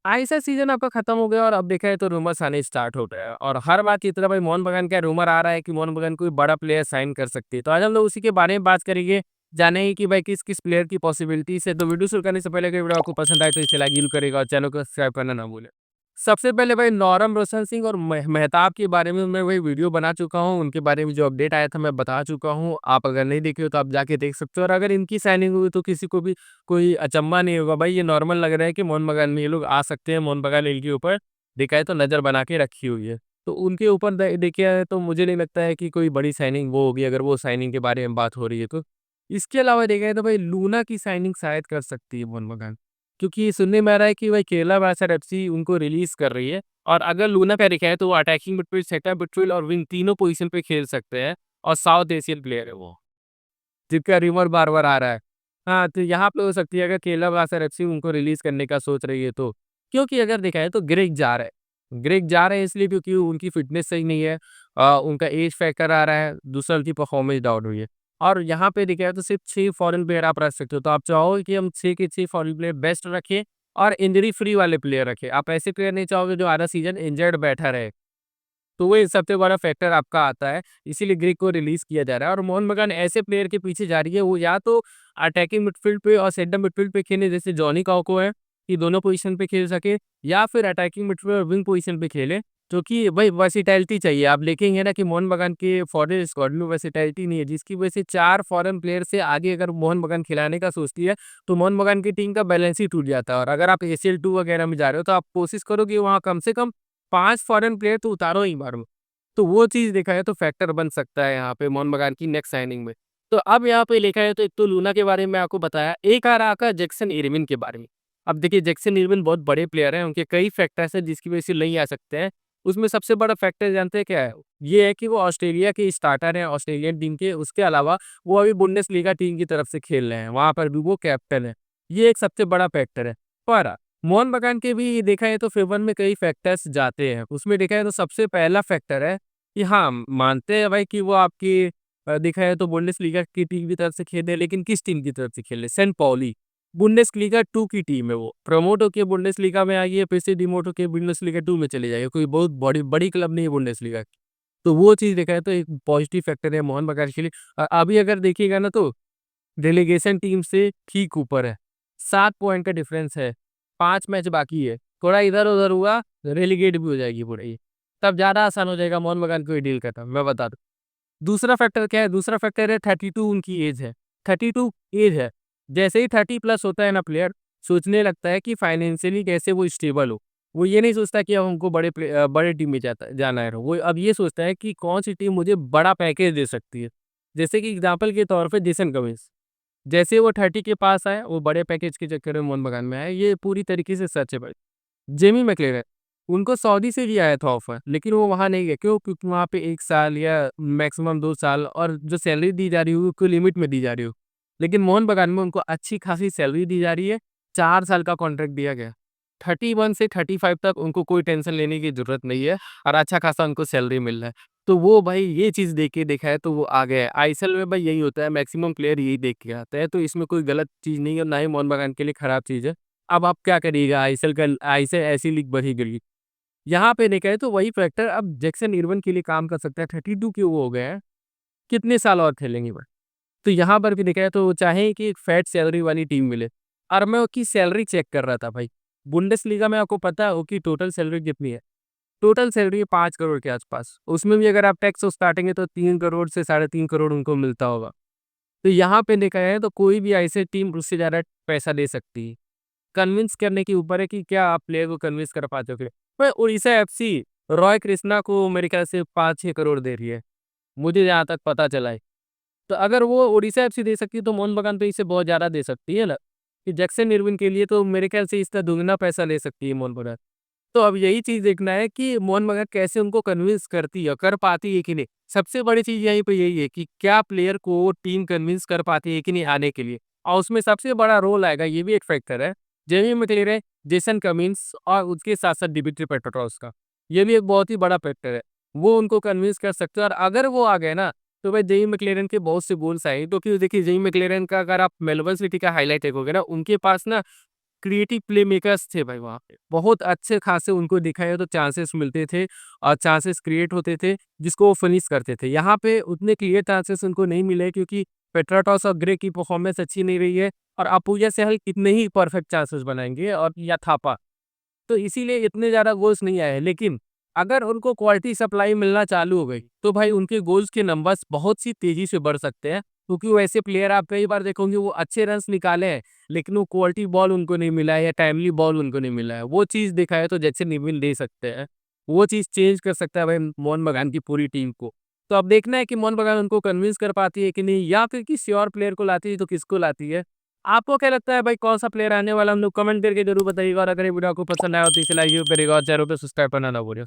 ISL season आपका खत्म हो गया और अब देखा है तो रूमर्स आने स्टार्ट हो गए हैं और हर बार की तरह भाई मोहन बगान का रूमर आ रहा है कि मोहन बगान कोई बड़ा प्लेयर साइन कर सकती है। तो आज हम लोग उसी के बारे में बात करेंगे, जानेंगे कि भाई किस-किस प्लेयर की पॉसिबिलिटीज़ है। तो वीडियो शुरू करने से पहले अगर वीडियो आपको पसंद आए तो इसे लाइक ज़रूर करिएगा और चैनल को सब्सक्राइब करना ना भूलें। सबसे पहले भाई नौरम रोशन सिंह और मेहताब के बारे में मैं वही वीडियो बना चुका हूँ, उनके बारे में जो अपडेट आया था मैं बता चुका हूँ। आप अगर नहीं देखे हो तो आप जाके देख सकते हो और अगर इनकी साइनिंग हुई तो किसी को भी कोई अचंभा नहीं होगा भाई, ये नॉर्मल लग रहा है कि मोहन बगान में ये लोग आ सकते हैं। मोहन बगान इनके ऊपर देखा है तो नज़र बना के रखी हुई है। तो उनके ऊपर देखा है तो मुझे नहीं लगता है कि कोई बड़ी साइनिंग वो होगी, अगर वो साइनिंग के बारे में बात हो रही है तो। इसके अलावा देखा जाए तो भाई लूना की साइनिंग शायद कर सकती है मोहन बगान। क्योंकि सुनने में आ रहा है कि भाई केरला ब्लास्टर्स एफसी उनको रिलीज़ कर रही है और अगर लूना का देखा है तो वो अटैकिंग मिडफील्ड, सेंटर मिडफील्ड और विंग तीनों पोज़ीशन पे खेल सकते हैं और साउथ एशियन प्लेयर है वो, जिनका रूमर बार-बार आ रहा है। हाँ, तो यहाँ पे हो सकती है अगर केरला ब्लास्टर्स एफसी उनको रिलीज़ करने का सोच रही है तो। क्योंकि अगर देखा जाए तो ग्रेग जार है। ग्रेग जार है इसलिए क्योंकि उनकी फ़िटनेस सही नहीं है। उनका एज फैक्टर आ रहा है, दूसरा उनकी परफ़ॉर्मेंस डाउन हुई है। और यहाँ पे देखा जाए तो सिर्फ़ 6 फॉरेन प्लेयर आप रख सकते हो, तो आप चाहोगे कि हम 6 के 6 फॉरेन प्लेयर बेस्ट रखें और इंजरी फ्री वाले प्लेयर रखें। आप ऐसे प्लेयर नहीं चाहोगे जो आधा सीज़न इंजर्ड बैठा रहे। तो वो सबसे बड़ा फैक्टर आपका आता है, इसीलिए ग्रीक को रिलीज़ किया जा रहा है और मोहन बगान ऐसे प्लेयर के पीछे जा रही है, वो या तो अटैकिंग मिडफ़ील्ड पे और सेंटर मिडफ़ील्ड पे खेले जैसे जॉनी काउको है, कि दोनों पोज़ीशन पे खेल सके या फिर अटैकिंग मिडफ़ील्ड और विंग पोज़ीशन पे खेले, जो कि भाई वर्सेटाइलिटी चाहिए। आप देखेंगे ना कि मोहन बगान के फॉरेन स्क्वाड में वर्सेटाइलिटी नहीं है, जिसकी वजह से 4 फॉरेन प्लेयर से आगे अगर मोहन बगान खिलाने का सोचती है, तो मोहन बगान की टीम का बैलेंस ही टूट जाता है और अगर आप एसीएल 2 वगैरह में जा रहे हो, तो आप कोशिश करो कि वहाँ कम से कम 5 फॉरेन प्लेयर तो उतारो ही मारो। तो वो चीज़ देखा जाए तो फैक्टर बन सकता है यहाँ पे मोहन बगान की नेक्स्ट साइनिंग में। तो अब यहाँ पे देखा जाए तो एक तो लूना के बारे में आपको बताया, एक आ रहा आपका जैक्सन इरविन के बारे में। अब देखिए जैक्सन इरविन बहुत बड़े प्लेयर हैं, उनके कई फैक्टर्स हैं जिसकी वजह से नहीं आ सकते हैं। उसमें सबसे बड़ा फैक्टर जानते हैं क्या है? ये है कि वो ऑस्ट्रेलिया के स्टार्टर हैं ऑस्ट्रेलियन टीम के, उसके अलावा वो अभी बुंडेसलीगा टीम की तरफ से खेल रहे हैं, वहाँ पर भी वो कैप्टन है। ये एक सबसे बड़ा फैक्टर है। पर मोहन बगान के भी देखा जाए तो फेवर में कई फैक्टर्स जाते हैं। उसमें देखा जाए तो सबसे पहला फैक्टर है कि हाँ, मानते हैं भाई कि वो आपकी देखा जाए तो बुंडेसलीगा की टीम की तरफ से खेल रहे हैं, लेकिन किस टीम की तरफ से खेल रहे हैं? Saint Pauli. बुंडेसलीगा 2 की टीम है वो। प्रमोट होके बुंडेसलीगा में आई है, फिर से डिमोट होके बुंडेसलीगा 2 में चली जाएगी। कोई बहुत बड़ी बड़ी क्लब नहीं है बुंडेसलीगा की। तो वो चीज़ देखा जाए तो एक पॉजिटिव फैक्टर है मोहन बगान के लिए। अभी अगर देखिएगा ना तो रेलेगेशन टीम से ठीक ऊपर है। 7 पॉइंट का डिफरेंस है। 5 मैच बाकी है। थोड़ा इधर-उधर हुआ, रेलेगेट भी हो जाएगी पूरा ये। तब ज़्यादा आसान हो जाएगा मोहन बगान को ये डील करना, मैं बता दूँ। दूसरा फैक्टर क्या है? दूसरा फैक्टर है 32 उनकी एज है। 32 एज है। जैसे ही 30 प्लस होता है ना प्लेयर, सोचने लगता है कि फाइनेंशियली कैसे वो स्टेबल हो। वो ये नहीं सोचता कि अब हमको बड़े टीम में जाना है। वो अब ये सोचता है कि कौन-सी टीम मुझे बड़ा पैकेज दे सकती है। जैसे कि एग्ज़ाम्पल के तौर पे जेसन कमिंस। जैसे वो 30 के पास आए, वो बड़े पैकेज के चक्कर में मोहन बगान में आए, ये पूरी तरीके से सच है भाई। जेमी मैकलेलन, उनको सऊदी से भी आया था ऑफ़र, लेकिन वो वहाँ नहीं गए। क्यों? क्योंकि वहाँ पे 1 साल या मैक्सिमम 2 साल और जो सैलरी दी जा रही हो, वो लिमिट में दी जा रही हो। लेकिन मोहन बगान में उनको अच्छी खासी सैलरी दी जा रही है, 4 साल का कॉन्ट्रैक्ट दिया गया। 31 से 35 तक उनको कोई टेंशन लेने की ज़रूरत नहीं है और अच्छा खासा उनको सैलरी मिल रहा है। तो वो भाई ये चीज़ देख के देखा है तो वो आ गए हैं। आईएसएल में भाई यही होता है, मैक्सिमम प्लेयर यही देख के आते हैं, तो इसमें कोई गलत चीज़ नहीं है, ना ही मोहन बगान के लिए खराब चीज़ है। अब आप क्या करिएगा, आईएसएल ऐसी लीग बनी गई। यहाँ पे देखा है तो वही फैक्टर अब जैक्सन इरविन के लिए काम कर सकता है, 32 के वो हो गए हैं, कितने साल और खेलेंगे वो? तो यहाँ पर भी देखा है तो वो चाहे कि एक फैट सैलरी वाली टीम मिले और मैं उसकी सैलरी चेक कर रहा था भाई। बुंडेसलीगा में आपको पता है उसकी टोटल सैलरी कितनी है? टोटल सैलरी है 5 करोड़ के आसपास। उसमें भी अगर आप टैक्स वैक्स काटेंगे तो 3 करोड़ से साढ़े 3 करोड़ उनको मिलता होगा। तो यहाँ पे देखा जाए तो कोई भी ऐसी टीम उससे ज़्यादा पैसा दे सकती है। कन्विंस करने के ऊपर है कि क्या आप प्लेयर को कन्विंस कर पाते हो कि पर उड़ीसा एफसी रॉय कृष्णा को मेरे ख्याल से 5-6 करोड़ दे रही है, मुझे जहाँ तक पता चला है। तो अगर वो उड़ीसा एफसी दे सकती है तो मोहन बगान तो इससे बहुत ज़्यादा दे सकती है ना, कि जैक्सन इरविन के लिए तो मेरे ख्याल से इसका दुगना पैसा ले सकती है मोहन बगान। तो अब यही चीज़ देखना है कि मोहन बगान कैसे उनको कन्विंस करती है, कर पाती है कि नहीं। सबसे बड़ी चीज़ यहीं पे यही है कि क्या प्लेयर को टीम कन्विंस कर पाती है कि नहीं आने के लिए और उसमें सबसे बड़ा रोल आएगा, ये भी एक फैक्टर है। जेमी मैकलेरे, जेसन कमिंस और उसके साथ-साथ दिमित्री पेट्राटॉस का। ये भी एक बहुत ही बड़ा फैक्टर है। वो उनको कन्विंस कर सकते हैं और अगर वो आ गए ना, तो भाई जेमी मैकलेरन के बहुत से गोल्स आए। तो क्योंकि देखिए जेमी मैकलेरन का अगर आप मेलबर्न सिटी का हाइलाइट देखोगे ना, उनके पास ना क्रिएटिव प्लेमेकर्स थे भाई वहाँ पे। बहुत अच्छे खासे उनको दिखाए तो चांसेस मिलते थे और चांसेस क्रिएट होते थे जिसको वो फिनिश करते थे। यहाँ पे उतने क्लियर चांसेस उनको नहीं मिले क्योंकि पेट्राटॉस और ग्रे की परफॉर्मेंस अच्छी नहीं रही है और अपूजा सहल कितने ही परफेक्ट चांसेस बनाएँगे और या थापा। तो इसीलिए इतने ज़्यादा गोल्स नहीं आए हैं। लेकिन अगर उनको क्वालिटी सप्लाई मिलना चालू हो गई, तो भाई उनके गोल्स के नंबर्स बहुत सी तेज़ी से बढ़ सकते हैं। क्योंकि वो ऐसे प्लेयर आप कई बार देखोगे वो अच्छे रन्स निकाले हैं, लेकिन वो क्वालिटी बॉल उनको नहीं मिला है या टाइमली बॉल उनको नहीं मिला है। वो चीज़ देखा है तो जैसे निविल दे सकते हैं। वो चीज़ चेंज कर सकता है भाई मोहन बगान की पूरी टीम को। तो अब देखना है कि मोहन बगान उनको कन्विंस कर पाती है कि नहीं या फिर किसी और प्लेयर को लाती है तो किसको लाती है। आपको क्या लगता है भाई कौन-सा प्लेयर आने वाला हम लोग कमेंट करके ज़रूर बताइएगा और अगर ये वीडियो आपको पसंद आया हो तो इसे लाइक ज़रूर करिएगा और चैनल पे सब्सक्राइब करना ना भूलिए।